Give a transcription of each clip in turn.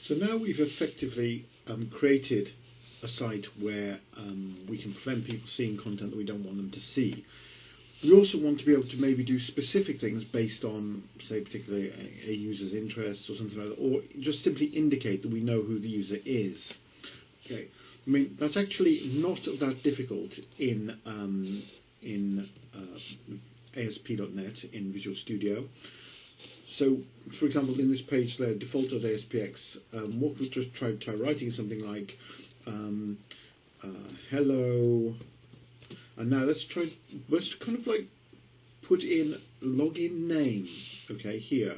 So now we've effectively created a site where we can prevent people seeing content that we don't want them to see. We also want to be able to maybe do specific things based on, say, particularly a user's interests or something like that, or just simply indicate that we know who the user is. Okay, I mean that's actually not that difficult in ASP.NET in Visual Studio. So, for example, in this page there, default.aspx, what we just try writing something like hello, and now let's kind of like put in login name, okay, here,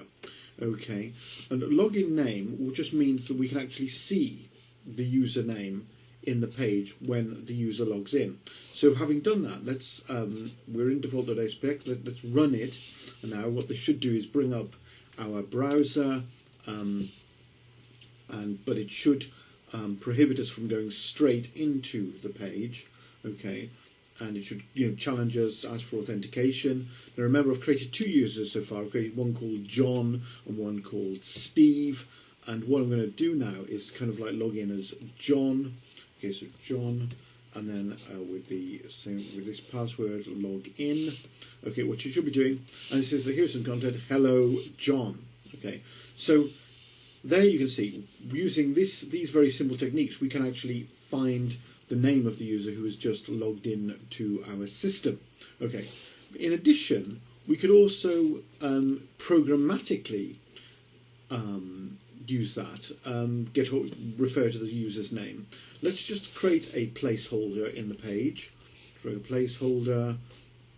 okay, and login name just means that we can actually see the username in the page when the user logs in. So having done that, let's we're in default.aspx, let's run it, and now what this should do is bring up our browser, but it should prohibit us from going straight into the page, okay, and it should challenge us, ask for authentication. Now remember, I've created two users so far. I've created one called John and one called Steve, and what I'm going to do now is kind of like log in as John. Okay, so John, and then with this password, log in. Okay, what you should be doing, and it says that here's some content. Hello, John. Okay, so there you can see, using these very simple techniques, we can actually find the name of the user who has just logged in to our system. Okay. In addition, we could also programmatically use that, refer to the user's name. Let's just create a placeholder in the page. Create a placeholder,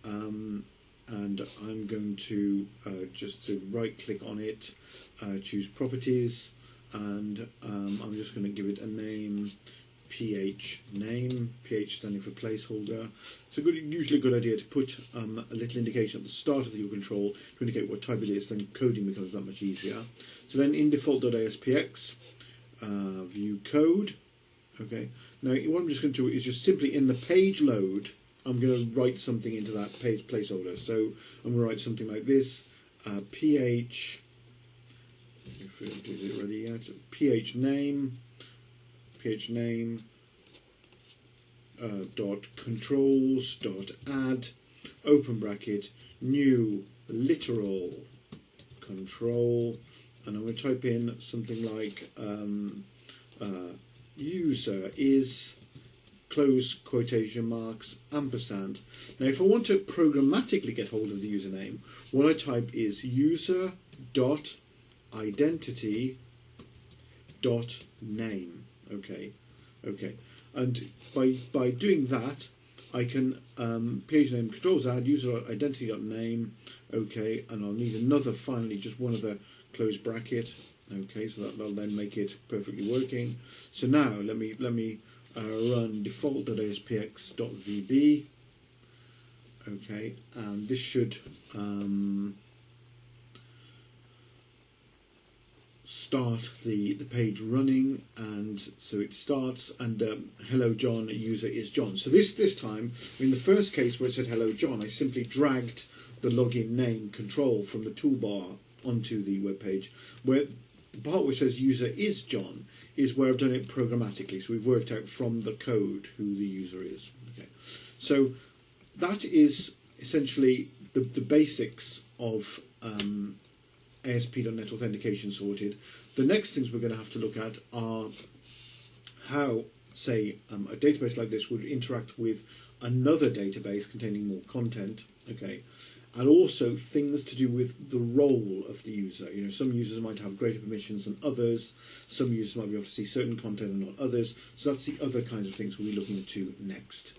and I'm going to just to right-click on it, choose Properties, and I'm just going to give it a name. PH name, PH standing for placeholder. It's usually a good idea to put a little indication at the start of your control to indicate what type it is, then coding becomes that much easier. So then in default.aspx, view code. Okay, now what I'm just going to do is just simply in the page load, I'm going to write something into that page placeholder. So I'm going to write something like this, PH, if we don't do it already yet, PH name, dot controls dot add open bracket new literal control, and I'm going to type in something like user is close quotation marks ampersand. Now if I want to programmatically get hold of the username, what I type is user dot identity dot name. Okay, and by doing that, I can page name controls add user identity dot name. Okay, and I'll need another, finally, just one other close bracket. Okay, so that'll then make it perfectly working. So now let me run default.aspx.vb. Okay, and this should start the page running, and so it starts, and hello John, user is John. So this time, in the first case where it said hello John, I simply dragged the login name control from the toolbar onto the web page. Where the part which says user is John is where I've done it programmatically, so we've worked out from the code who the user is. Okay, so that is essentially the basics of ASP.NET Authentication sorted. The next things we're going to have to look at are how, say, a database like this would interact with another database containing more content, okay, and also things to do with the role of the user. Some users might have greater permissions than others, some users might be able to see certain content and not others, so that's the other kinds of things we'll be looking into next.